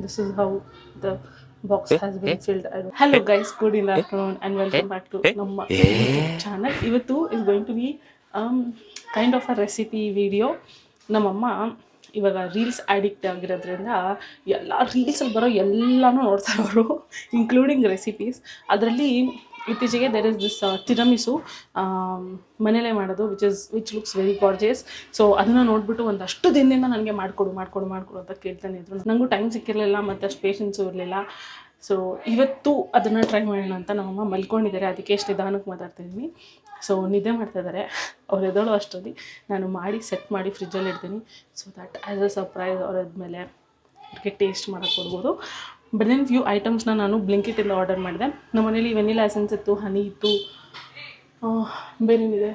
this is how the box has been filled. Hello guys, good in the afternoon and welcome back to ನಮ್ಮ YouTube channel. ಇವತ್ತು is going to be kind of a recipe video. ನಮ್ಮಮ್ಮ ಇವಾಗ reels addict ಆಗಿರೋದ್ರಿಂದ ಎಲ್ಲ ರೀಲ್ಸಲ್ಲಿ ಬರೋ ಎಲ್ಲನೂ ನೋಡ್ತಾರೆ ಅವರು, ಇನ್ಕ್ಲೂಡಿಂಗ್ ರೆಸಿಪೀಸ್. ಅದರಲ್ಲಿ ಇತ್ತೀಚೆಗೆ ದೇರ್ ಇಸ್ ದಿಸ್ ತಿರಮಿಸು ಮನೇಲೇ ಮಾಡೋದು which looks very gorgeous. So ಅದನ್ನು ನೋಡಿಬಿಟ್ಟು ಒಂದಷ್ಟು ದಿನದಿಂದ ನನಗೆ ಮಾಡಿಕೊಡು ಅಂತ ಕೇಳ್ತಾನೆ ಇದ್ರು. ನನಗೂ ಟೈಮ್ ಸಿಕ್ಕಿರಲಿಲ್ಲ ಮತ್ತು ಅಷ್ಟು ಪೇಷನ್ಸು ಇರಲಿಲ್ಲ. ಸೊ ಇವತ್ತು ಅದನ್ನು ಟ್ರೈ ಮಾಡೋಣ ಅಂತ ನಮ್ಮಮ್ಮ ಮಲ್ಕೊಂಡಿದ್ದಾರೆ, ಅದಕ್ಕೆ ಎಷ್ಟು ನಿಧಾನಕ್ಕೆ ಮಾತಾಡ್ತಿದ್ದೀನಿ. ಸೊ ನಿದ್ದೆ ಮಾಡ್ತಾಯಿದ್ದಾರೆ. ಅವ್ರು ಎದ್ದೋಳು ಅಷ್ಟರಲ್ಲಿ ನಾನು ಮಾಡಿ ಸೆಟ್ ಮಾಡಿ ಫ್ರಿಜ್ಜಲ್ಲಿ ಇಡ್ತೀನಿ, so that as a surprise ಅವರಾದ್ಮೇಲೆ ಅವ್ರಿಗೆ ಟೇಸ್ಟ್ ಮಾಡೋಕ್ಕೆ ಕೊಡ್ಬೋದು. ಬಟ್ ದೆನ್ ಫ್ಯೂ ಐಟಮ್ಸ್ನ ನಾನು ಬ್ಲಿಂಕಿಟಿಂದ ಆರ್ಡರ್ ಮಾಡಿದೆ. ನಮ್ಮ ಮನೇಲಿ ವೆನಿಲಾ ಎಸೆನ್ಸ್ ಇತ್ತು, ಹನಿ ಇತ್ತು, ಬೇರೇನಿದೆ,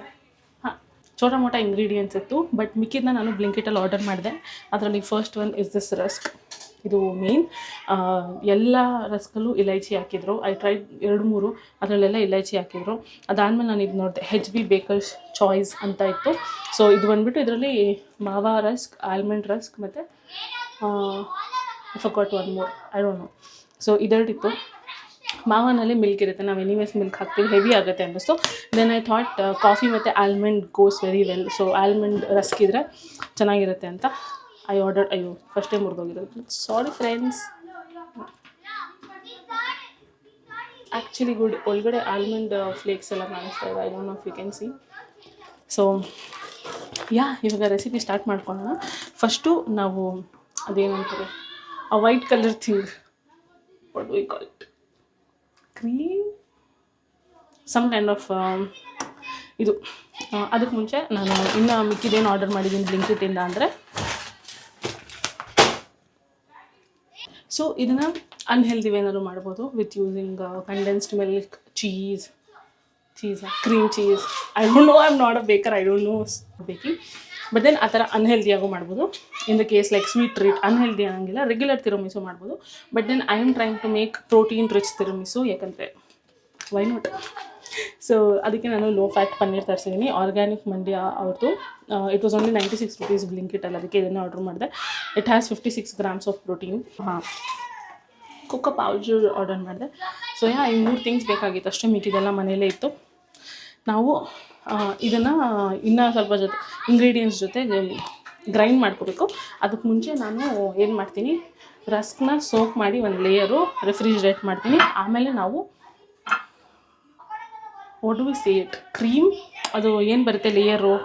ಹಾಂ ಚೋಟ ಮೋಟ ಇಂಗ್ರೀಡಿಯೆಂಟ್ಸ್ ಇತ್ತು. ಬಟ್ ಮಿಕ್ಕಿದ್ನ ನಾನು ಬ್ಲಿಂಕಿಟಲ್ಲಿ ಆರ್ಡರ್ ಮಾಡಿದೆ. ಅದರಲ್ಲಿ first one is this rusk. ಇದು ಮೇನ್. ಎಲ್ಲ ರಸ್ಕಲ್ಲೂ ಇಲೈಚಿ ಹಾಕಿದ್ರು. ಐ ಟ್ರೈ 2-3, ಅದರಲ್ಲೆಲ್ಲ ಇಲೈಚಿ ಹಾಕಿದ್ರು. ಅದಾದಮೇಲೆ ನಾನು ಇದು ನೋಡಿದೆ, HB ಬೇಕರ್ಸ್ ಚಾಯ್ಸ್ ಅಂತ ಇತ್ತು. ಸೊ ಇದು ಬಂದುಬಿಟ್ಟು ಇದರಲ್ಲಿ ಮಾವಾ ರಸ್ಕ್, ಆಲ್ಮಂಡ್ ರಸ್ಕ್ ಮತ್ತು forgot one more, I don't know. So ಇದರಲ್ಲಿತ್ತು. ಮಾವನಲ್ಲಿ ಮಿಲ್ಕ್ ಇರುತ್ತೆ, ನಾವು ಎನಿವೇಸ್ ಮಿಲ್ಕ್ ಹಾಕ್ತೀವಿ, ಹೆವಿ ಆಗುತ್ತೆ ಅನ್ನಿಸ್ತು. ದೆನ್ ಐ ಥಾಟ್ ಕಾಫಿ ಮತ್ತು almond goes very well. So almond rusk ಇದ್ದರೆ ಚೆನ್ನಾಗಿರುತ್ತೆ ಅಂತ ಐ ಆರ್ಡರ್. ಅಯ್ಯೋ ಫಸ್ಟೇ ಮುರಿದೋಗಿರೋದು, ಸಾರಿ ಫ್ರೆಂಡ್ಸ್. ಆ್ಯಕ್ಚುಲಿ ಗುಡ್, ಒಳಗಡೆ ಆಲ್ಮಂಡ್ ಫ್ಲೇಕ್ಸ್ ಎಲ್ಲ ಕಾಣಿಸ್ತಾ ಇದೆ. I don't know if you can see. So ಇವಾಗ ರೆಸಿಪಿ ಸ್ಟಾರ್ಟ್ ಮಾಡ್ಕೊಳ್ಳೋಣ. ಫಸ್ಟು ನಾವು ಅದೇನಂತಾರೆ ಆ white colour thing, what do we call it, cream, some kind of ಇದು. ಅದಕ್ಕೆ ಮುಂಚೆ ನಾನು ಇನ್ನು ಮಿಕ್ಕಿದೇನು ಆರ್ಡರ್ ಮಾಡಿದ್ದೀನಿ ಬ್ಲಿಂಕಿಟಿಂದ ಅಂದರೆ, ಸೊ ಇದನ್ನು ಅನ್ಹೆಲ್ದಿ ವೇನಾದ್ರು ಮಾಡ್ಬೋದು with using condensed milk, cream cheese. I don't know, I am not a baker, I don't know baking. But then ಆ ಥರ ಅನ್ಹೆಲ್ದಿಯಾಗೂ ಮಾಡ್ಬೋದು. In the case like sweet treat, unhealthy ಅನ್ನೋಂಗಿಲ್ಲ, ರೆಗ್ಯುಲರ್ ತಿರಮಿಸು ಮಾಡ್ಬೋದು. But then I am trying to make protein rich tiramisu, ಯಾಕಂದರೆ why not. So ಅದಕ್ಕೆ ನಾನು low fat paneer ತರಿಸಿದ್ದೀನಿ, ಆರ್ಗ್ಯಾನಿಕ್ ಮಂಡ್ಯ ಅವ್ರದ್ದು. ಇಟ್ ವಾಸ್ ಓನ್ಲಿ 96 rupees ಬ್ಲಿಂಕಿಟಲ್ಲಿ, ಅದಕ್ಕೆ ಇದನ್ನು ಆರ್ಡ್ರ್ ಮಾಡಿದೆ. It has 56 grams of protein. Cocoa powder order ಮಾಡಿದೆ. ಸೊ ಈ 3 ಥಿಂಗ್ಸ್ ಬೇಕಾಗಿತ್ತು ಅಷ್ಟೇ, ಮಿಕ್ಕಿದೆಲ್ಲ ಮನೆಯಲ್ಲೇ ಇತ್ತು. ನಾವು ಇದನ್ನು ಇನ್ನೂ ಸ್ವಲ್ಪ ಇಂಗ್ರೀಡಿಯೆಂಟ್ಸ್ ಜೊತೆ ಗ್ರೈಂಡ್ ಮಾಡ್ಕೋಬೇಕು. ಅದಕ್ಕೆ ಮುಂಚೆ ನಾನು ಏನು ಮಾಡ್ತೀನಿ, ರಸ್ಕ್ನ ಸೋಕ್ ಮಾಡಿ ಒಂದು ಲೇಯರು ರೆಫ್ರಿಜ್ರೇಟ್ ಮಾಡ್ತೀನಿ. ಆಮೇಲೆ ನಾವು what do we say it, cream, ಅದು ಏನು ಬರುತ್ತೆ ಲೇಯರು,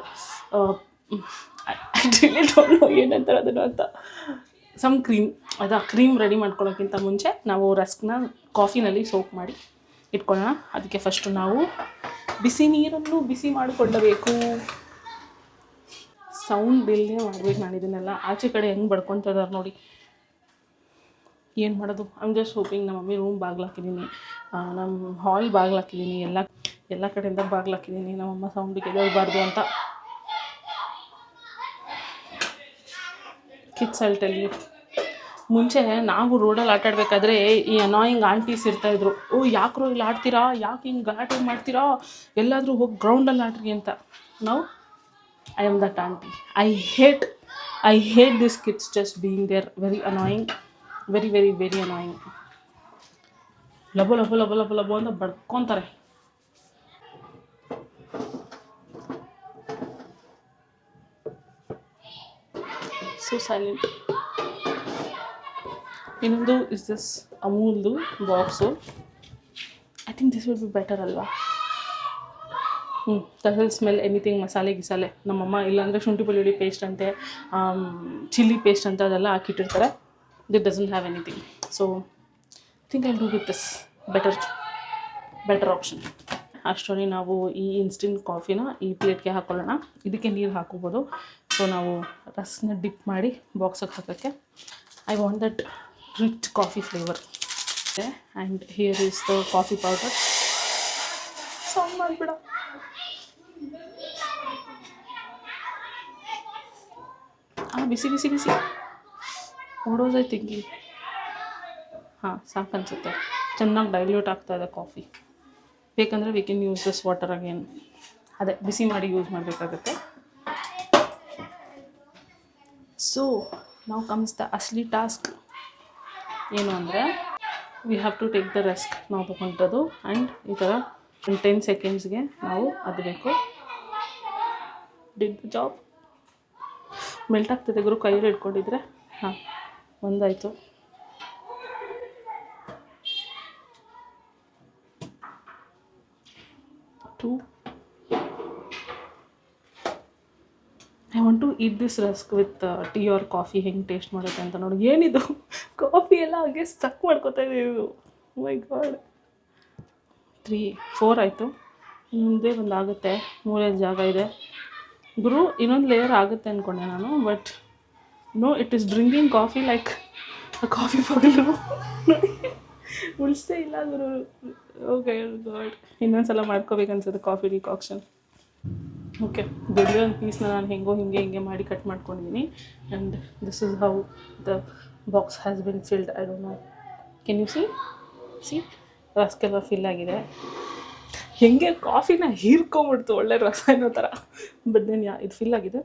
ಆ್ಯಕ್ಚುಲಿ ಡೋಂಟ್ ನೋ ಏನಂತಾರೆ ಅದನ್ನು ಅಂತ, ಸಮ್ ಕ್ರೀಮ್. ಕ್ರೀಮ್ ರೆಡಿ ಮಾಡ್ಕೊಳ್ಳೋಕ್ಕಿಂತ ಮುಂಚೆ ನಾವು ರಸ್ಕ್ನ ಕಾಫಿನಲ್ಲಿ ಸೋಕ್ ಮಾಡಿ ಇಟ್ಕೊಳ್ಳೋಣ. ಅದಕ್ಕೆ ಫಸ್ಟು ನಾವು ಬಿಸಿ ನೀರನ್ನು ಬಿಸಿ ಮಾಡಿಕೊಳ್ಳಬೇಕು. ಸೌಂಡ್ ಇಲ್ಲದೆ ಮಾಡ್ಬೇಕು. ನಾನು ಇದನ್ನೆಲ್ಲ ಆಚೆ ಕಡೆ ಹೆಂಗೆ ಬಡ್ಕೊತಿದ್ದಾರೆ ನೋಡಿ. ಏನು ಮಾಡೋದು, ಐ ಆಮ್ ಜಸ್ಟ್ ಹೋಪಿಂಗ್. ನಮ್ಮ ಮಮ್ಮಿ ರೂಮ್ ಬಾಗ್ಲಾಕಿದ್ದೀನಿ, ನಮ್ಮ ಹಾಲ್ ಬಾಗ್ಲಾಕಿದ್ದೀನಿ, ಎಲ್ಲ ಕಡೆಯಿಂದ ಬಾಗ್ಲಾಕಿದ್ದೀನಿ, ನಮ್ಮಮ್ಮ ಸೌಂಡಿಗೆ ಎದ್ದೇಳಬಾರ್ದು ಅಂತ. ಕಿಡ್ಸ್ ಐ ಟೆಲ್ ಯು, ಮುಂಚೆ ನಾವು ರೋಡಲ್ಲಿ ಆಟಾಡಬೇಕಾದ್ರೆ ಈ ಅನಾಯಿಂಗ್ ಆಂಟೀಸ್ ಇರ್ತಾಯಿದ್ರು. ಯಾಕ್ರೋ ಇಲ್ಲಿ ಆಡ್ತೀರಾ, ಯಾಕೆ ಹಿಂಗೆ ಗಲಾಟೆ ಮಾಡ್ತೀರಾ, ಎಲ್ಲಾದರೂ ಹೋಗಿ ಗ್ರೌಂಡಲ್ಲಿ ಆಡ್ರಿ ಅಂತ. ನಾವು I am that aunty. I hate this kids just being there. Very annoying, very very very annoying. ಲಬೋ ಲಬೋ ಲಬೋ ಲಬೋ ಲಬೋ ಅಂತ ಬಡ್ಕೊತಾರೆ. So silent. ಇನ್ನೊಂದು ಇಸ್ ದಿಸ್ ಅಮೂಲ್ದು box. I think this will be better ಅಲ್ವಾ. ಡಸಲ್ ಸ್ಮೆಲ್ ಎನಿಥಿಂಗ್ ಮಸಾಲೆ. ನಮ್ಮಮ್ಮ ಇಲ್ಲಾಂದರೆ ಶುಂಠಿ ಬೆಳ್ಳುಳ್ಳಿ ಪೇಸ್ಟ್ ಅಂತೆ, ಚಿಲ್ಲಿ ಪೇಸ್ಟ್ ಅಂತ ಅದೆಲ್ಲ ಹಾಕಿಟ್ಟಿರ್ತಾರೆ. That doesn't have anything. So I think I do with this better option. ಅಷ್ಟರಲ್ಲಿ ನಾವು ಈ ಇನ್ಸ್ಟೆಂಟ್ ಕಾಫಿನ ಈ ಪ್ಲೇಟ್ಗೆ ಹಾಕ್ಕೊಳ್ಳೋಣ. ಇದಕ್ಕೆ ನೀರು ಹಾಕೋಬೋದು. ಸೊ ನಾವು ರಸ್ನ ಡಿಪ್ ಮಾಡಿ ಬಾಕ್ಸಿಗೆ ಹಾಕೋಕ್ಕೆ. I want that rich coffee flavour. And here is the coffee powder. Sound ಮಾಡಿಬಿಡ. ಬಿಸಿ ಬಿಸಿ ಬಿಸಿ ಓಡೋದು ತಿಂಗಿ. ಸಾಕು ಅನಿಸುತ್ತೆ. ಚೆನ್ನಾಗಿ ಡೈಲ್ಯೂಟ್ ಆಗ್ತಾಯಿದೆ ಕಾಫಿ. ಬೇಕಂದರೆ we can use this water again. ಅದೇ ಬಿಸಿ ಮಾಡಿ ಯೂಸ್ ಮಾಡಬೇಕಾಗುತ್ತೆ. ಸೊ ನಾವು ಕಮ್ಸ್ ದ ಅಸ್ಲಿ ಟಾಸ್ಕ್. ಏನು ಅಂದರೆ we have to take the risk ನಾವು ತೊಗೊಂಡದ್ದು ಆ್ಯಂಡ್ ಈ ಥರ 10 ಸೆಕೆಂಡ್ಸ್ಗೆ ನಾವು ಅದು ಬೇಕು. Did the job. ಮೆಲ್ಟ್ ಆಗ್ತದೆ ಗುರು, ಕೈಯಲ್ಲಿ ಇಟ್ಕೊಂಡಿದ್ರೆ. ಹಾಂ, ಒಂದಾಯಿತು. Two. I want to eat this rusk with tea or coffee. ಹೆಂಗೆ ಟೇಸ್ಟ್ ಮಾಡುತ್ತೆ ಅಂತ ನೋಡಿ. ಏನಿದು ಕಾಫಿ ಎಲ್ಲ ಹಾಗೆ ಸ್ಟಕ್ ಮಾಡ್ಕೊತಾ ಇದೀವಿ. ಮೈ ಗಾಡ್. 3, 4 ಆಯಿತು. ಮುಂದೆ ಒಂದು ಆಗುತ್ತೆ, ಮೂಲೆಯಲ್ಲಿ ಜಾಗ ಇದೆ ಗುರು. ಇನ್ನೊಂದು ಲೇಯರ್ ಆಗುತ್ತೆ ಅಂದ್ಕೊಂಡೆ ನಾನು, but no, it is drinking coffee like coffee ಪಗಲು. ಉಳಿಸೇ ಇಲ್ಲ ಗುರು. ಓಕೆ ಗಾಡ್, ಇನ್ನೊಂದ್ಸಲ ಮಾಡ್ಕೋಬೇಕನ್ಸುತ್ತೆ ಕಾಫಿ ಡಿಕಾಕ್ಷನ್. ಓಕೆ, ದೊಡ್ಡ ಒಂದು ಪೀಸ್ನ ನಾನು ಹಿಂಗೆ ಮಾಡಿ ಕಟ್ ಮಾಡ್ಕೊಂಡಿದ್ದೀನಿ. And this is how the box has been filled. I don't know, can you see ರಸ್ಕೆಲ್ಲ ಫಿಲ್ ಆಗಿದೆ. ಹೆಂಗೆ ಕಾಫಿನ ಹೀರ್ಕೊಂಬಿಡ್ತು, ಒಳ್ಳೆ ರಸ ಅನ್ನೋ ಥರ. ಬಟ್ ದೆನ್ ಇದು ಫಿಲ್ ಆಗಿದೆ.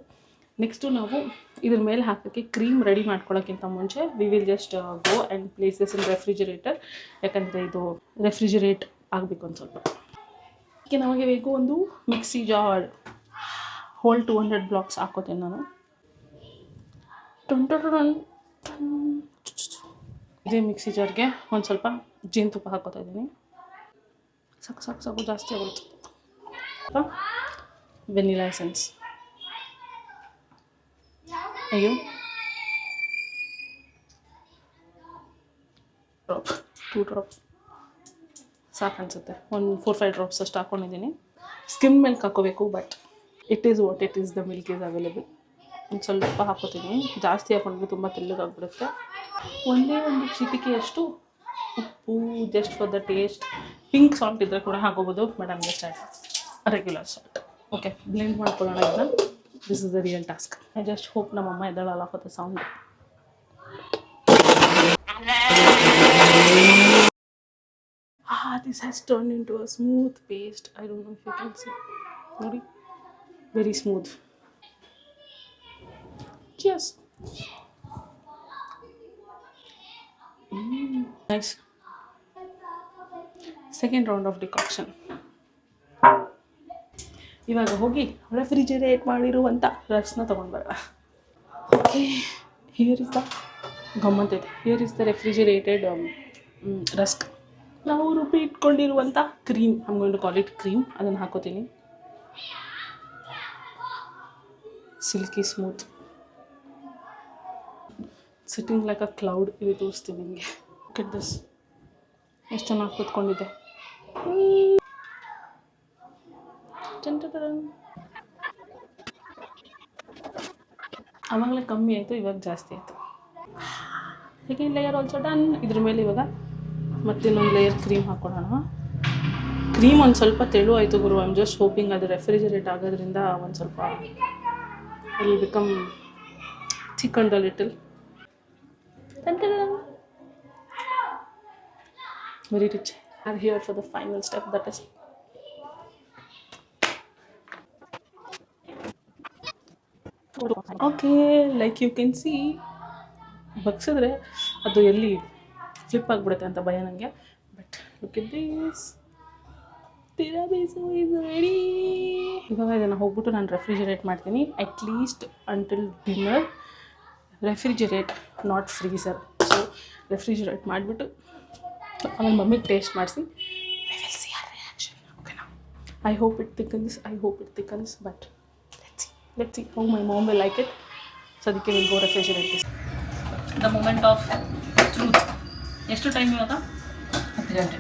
ನೆಕ್ಸ್ಟು ನಾವು ಇದ್ರ ಮೇಲೆ ಹಾಕೋಕ್ಕೆ ಕ್ರೀಮ್ ರೆಡಿ ಮಾಡ್ಕೊಳ್ಳೋಕ್ಕಿಂತ ಮುಂಚೆ we will just go and place this in refrigerator. ಯಾಕಂದರೆ ಇದು ರೆಫ್ರಿಜರೇಟ್ ಆಗಬೇಕು ಒಂದು ಸ್ವಲ್ಪ. ಅದಕ್ಕೆ ನಮಗೆ ಬೇಕು ಒಂದು ಮಿಕ್ಸಿ ಜಾರ್. ಹೋಲ್ 200 ಬ್ಲಾಕ್ಸ್ ಹಾಕೋತೇನೆ ನಾನು. ಇದೇ ಮಿಕ್ಸಿ ಜಾರ್ಗೆ ಒಂದು ಸ್ವಲ್ಪ ಜೇನುತುಪ್ಪ ಹಾಕೋತಾ ಇದ್ದೀನಿ. ಸಾಕು ಜಾಸ್ತಿ ಆಗುತ್ತೆ. Vanilla essence. ಅಯ್ಯೋ, ಡ್ರಾಪ್, 2 ಡ್ರಾಪ್ಸ್ ಸಾಕು ಅನಿಸುತ್ತೆ. ಒಂದು 4-5 ಡ್ರಾಪ್ಸ್ ಅಷ್ಟು ಹಾಕ್ಕೊಂಡಿದ್ದೀನಿ. ಸ್ಕಿಮ್ ಮಿಲ್ಕ್ ಹಾಕೋಬೇಕು, but it is what it is. The milk is available. ಒಂದು ಸ್ವಲ್ಪ ಹಾಕೋತೀನಿ. ಜಾಸ್ತಿ ಹಾಕೊಂಡ್ರೆ ತುಂಬ ತೆಳ್ಳಗಾಗ್ಬಿಡುತ್ತೆ. ಒಂದೇ ಒಂದು ಚಿಟಿಕೆಯಷ್ಟು ಉಪ್ಪು, just for the taste. Pink salt ಇದ್ದರೆ ಕೂಡ ಹಾಕೋಬೋದು, but I'm just regular salt. Okay, blend ಮಾಡ್ಕೊಳ್ಳೋಣ ಇದನ್ನ. This is the real task. I just hope ನಮ್ಮಮ್ಮ ಎದ್ದೇಳಲ್ಲ for the sound. This has turned into a smooth paste. I don't know if you can see. ನೋಡಿ, very smooth. Cheers. Nice. Second round of decoction. ಇವಾಗ ಹೋಗಿ refrigerate ಮಾಡಿರುವಂಥ ರಸ್ನ ತೊಗೊಂಡ್ಬರೋಣ. Okay, here is the ಗಮ್ಮಂತಿದೆ. Here is the refrigerated rusk. ನಾವು ರುಬ್ಬಿ ಇಟ್ಕೊಂಡಿರುವಂಥ cream, I am going to call it cream, ಅದನ್ನು ಹಾಕೋತೀನಿ. Silky smooth, sitting like a cloud. ಇದು ತೋರಿಸ್ತೀನಿ ನಿಮಗೆ. ಗೆಟ್ ದಿಸ್, ಎಷ್ಟು ಚೆನ್ನಾಗಿ ಕೂತ್ಕೊಂಡಿದೆ. ಆವಾಗಲೇ ಕಮ್ಮಿ ಆಯಿತು, ಇವಾಗ ಜಾಸ್ತಿ ಆಯಿತು. Second layer also done. ಇದ್ರ ಮೇಲೆ ಇವಾಗ ಮತ್ತಿನ್ನೊಂದು ಲೇಯರ್ ಕ್ರೀಮ್ ಹಾಕ್ಕೊಳ್ಳೋಣ. ಕ್ರೀಮ್ ಒಂದು ಸ್ವಲ್ಪ ತೆಳು ಆಯಿತು ಗುರು. ಐ ಆಮ್ ಜಸ್ಟ್ ಹೋಪಿಂಗ್ ಅದು ರೆಫ್ರಿಜರೇಟ್ ಆಗೋದ್ರಿಂದ ಒಂದು ಸ್ವಲ್ಪ will become thick and a little. Very rich. Are here for the final step, that is okay. Like you can see, ಬಗ್ಸಿದ್ರೆ ಅದು ಎಲ್ಲಿ ಫ್ಲಿಪ್ ಆಗಿಬಿಡುತ್ತೆ ಅಂತ ಭಯ ನನಗೆ. But look at this, tiramisu is ready. ಇವಾಗ ಇದನ್ನು ಹೋಗ್ಬಿಟ್ಟು ನಾನು ರೆಫ್ರಿಜರೇಟ್ ಮಾಡ್ತೀನಿ. At least until dinner. Refrigerate, not freezer. So refrigerate ಮಾಡಿಬಿಟ್ಟು ಆಮೇಲೆ ಮಮ್ಮಿಗೆ ಟೇಸ್ಟ್ ಮಾಡಿಸಿ we will see her reaction. ಓಕೆನಾ? I hope it thickens, but let's see how my mom will like it. So ಅದಕ್ಕೆ will go refrigerate this. The moment of truth. ಎಷ್ಟು time ಇವಾಗ? 10 ಗಂಟೆ.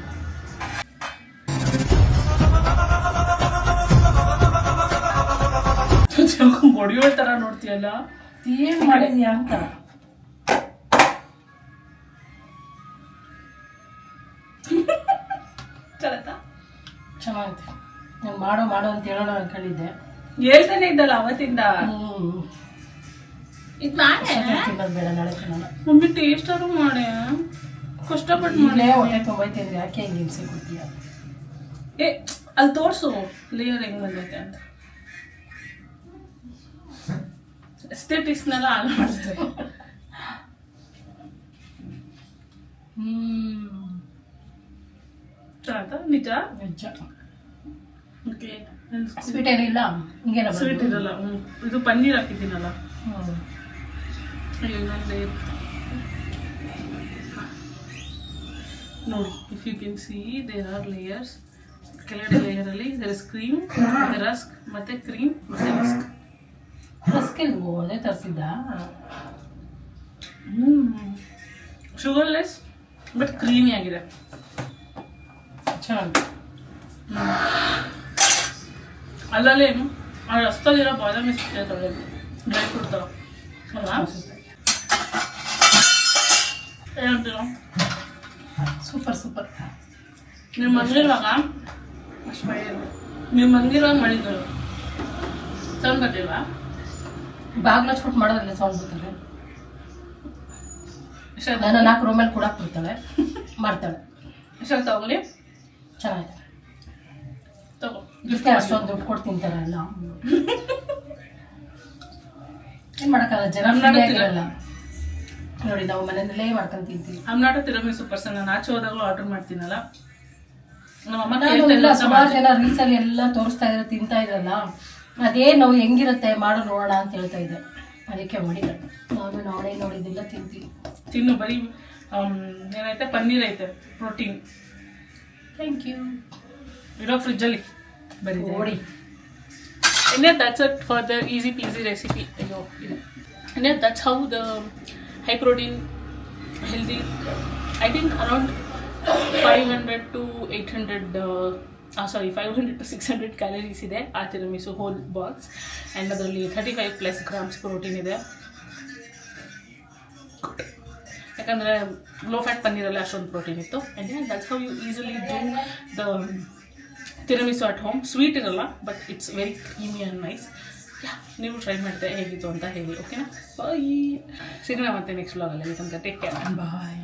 ಬಡಿಯೋ ಥರ ನೋಡ್ತೀಯಲ್ಲ, ಏನು ಮಾಡಿದ್ಯಾ ಅಂತ. ಚೆನ್ನಾಗೈತೆ. ನಾನು ಮಾಡೋ ಅಂತ ಹೇಳೋಣ ಅನ್ಕೊಂಡಿದ್ದೆ. ಹೇಳ್ತಾನೆ ಇದ್ದಲ್ಲ ಅವತ್ತಿಂದ. ಇದು ನಾನೇ ಬೇಡ, ನಾಳೆ ತಿನ್ನೋಣ. ಮಮ್ಮಿ ಟೇಸ್ಟ್ ಆದ್ರೂ ಮಾಡೆ, ಕಷ್ಟಪಟ್ಟು ಮಾಡಿ. ಹೊಟ್ಟೆ ತೊಂಬೈತಿದ್ರೆ ಯಾಕೆ ಹೆಂಗೆ ಹಿಂಸೆ ಕೊಡ್ತೀಯ? ಅಲ್ಲಿ ತೋರಿಸು ಲೇಯರ್ ಹೆಂಗೆ ಬಂದೈತೆ ಅಂತ. ಎಸ್ಥೆಟಿಕ್ಸ್ನೆಲ್ಲ ಹಾಳು ಮಾಡ್ತಾರೆ. ನಿಜ. ಓಕೆ ಸ್ವೀಟ್ ಏನಿಲ್ಲ ಹಿಂಗೇನ ಸ್ವೀಟ್ ಇರಲ್ಲ. ಇದು ಪನ್ನೀರ್ ಹಾಕಿದ್ದೀನಲ್ಲ. ಹ್ಞೂ ಇನ್ನೊಂದು ನೋಡಿ, if you can see there are layers. ಕೆಳಗಡೆ ಲೇಯರಲ್ಲಿ ದೇರ್ ಇಸ್ ಕ್ರೀಮ್, ರಸ್ಕ್ ಮತ್ತೆ ಕ್ರೀಮ್ ಮತ್ತೆ ರಸ್ಕ್. ರಸ್ಕಿಲ್ವೋ ಅದೇ ತರಿಸಿದ್ದ. ಶುಗರ್ಲೆಸ್ ಬಟ್ ಕ್ರೀಮಿ ಆಗಿದೆ. ಚೆನ್ನಾಗಿ ಅಲ್ಲಲ್ಲಿ ಆ ರಸ್ತಲ್ಲಿರೋ ಬಾದಾಮಿ ಸಿಗ್ತದೆ, ಡ್ರೈ ಫ್ರೂಟ್ ಥರ ಅಲ್ವಾ? ಏನಂತೀರ? Super super. ನೀವು ಮನೇಲಿರುವಾಗ ಮಾಡಿದ್ರು ಸೌಂಡ್ ಬರ್ತಿಲ್ವಾ? ಬಾಗ್ಲ ಹಚ್ಬಿಟ್ಟು ಮಾಡೋದ್ರಲ್ಲ ಸೌಂಡ್ ಬರ್ತಾರೆ. ನಾನು 4 ರೂಮಲ್ಲಿ ಕೂಡ ಬಿಡ್ತಾಳೆ, ಮಾಡ್ತಾಳೆ. ಎಷ್ಟಾಗಿ ತಗೊಳ್ಳಿ, ಚೆನ್ನಾಗಿದೆ. ತಗೋ. ಗಿಫ್ಟ್ ಅಷ್ಟೊಂದು ದುಡ್ಡು ಕೊಟ್ಟು ತಿಂತಾರೆ ಎಲ್ಲ. ಏನು ಮಾಡೋಕ್ಕಲ್ಲ, ಜನ ಆಗಿರಲ್ಲ ನೋಡಿ. ನಾವು ಮನೆಯಲ್ಲೇ ಮಾಡ್ಕೊಂಡು ತಿಂತೀವಿ. ನಾಟ ತಿರಮಿಸು ಪರ್ಸನ್. ನಾನು ಆಚೆ ಹೋದಾಗಲೂ ಆರ್ಡರ್ ಮಾಡ್ತೀನಲ್ಲ. ಎಲ್ಲ ಸುಮಾರು ಜನ ರೀಲ್ಸಲ್ಲಿ ಎಲ್ಲ ತೋರಿಸ್ತಾ ಇದ್ರೆ ತಿಂತಾ ಇದ್ರಲ್ಲ, ಅದೇ ನಾವು ಹೆಂಗಿರುತ್ತೆ ಮಾಡೋ ನೋಡೋಣ ಅಂತ ಹೇಳ್ತಾ ಇದ್ದೆ. ಅದಕ್ಕೆ ಮಾಡಿದ್ದೆ. ನಾನು ನಾಳೆ ನೋಡಿದ್ದೆಲ್ಲ ತಿಂತೀನಿ. ತಿನ್ನು. ಬರೀ ಏನೈತೆ, ಪನ್ನೀರ್ ಐತೆ, ಪ್ರೋಟೀನ್. Thank you. ಇರೋ ಫ್ರಿಜ್ಜಲ್ಲಿ ಬರೀ ನೋಡಿ. And yeah, that's it for the easy peasy recipe. And yeah, that's how the high protein, healthy, I think around 500 to 600 calories ಇದೆ ಆ ತಿರಮಿಸು ಹೋಲ್ ಬಾಕ್ಸ್. ಆ್ಯಂಡ್ ಅದರಲ್ಲಿ 35+ grams ಪ್ರೋಟೀನ್ ಇದೆ. ಯಾಕಂದರೆ ಲೋ ಫ್ಯಾಟ್ ಪನ್ನೀರಲ್ಲಿ ಅಷ್ಟೊಂದು ಪ್ರೋಟೀನ್ ಇತ್ತು. And yeah, that's how you easily do the tiramisu at home. Sweet ಇರಲ್ಲ, but it's very creamy and nice. ನೀವು try ಮಾಡಿದೆ ಹೇಗಿತ್ತು ಅಂತ ಹೇಳಿ. ಓಕೆನಾ? ಬಾಯ್. ಸಿಗೋಣ ಮತ್ತೆ ನೆಕ್ಸ್ಟ್ ವ್ಲಾಗಲ್ಲಿ. ತನಕ ಟೇಕ್ ಕೇರ್. ಬಾಯ್.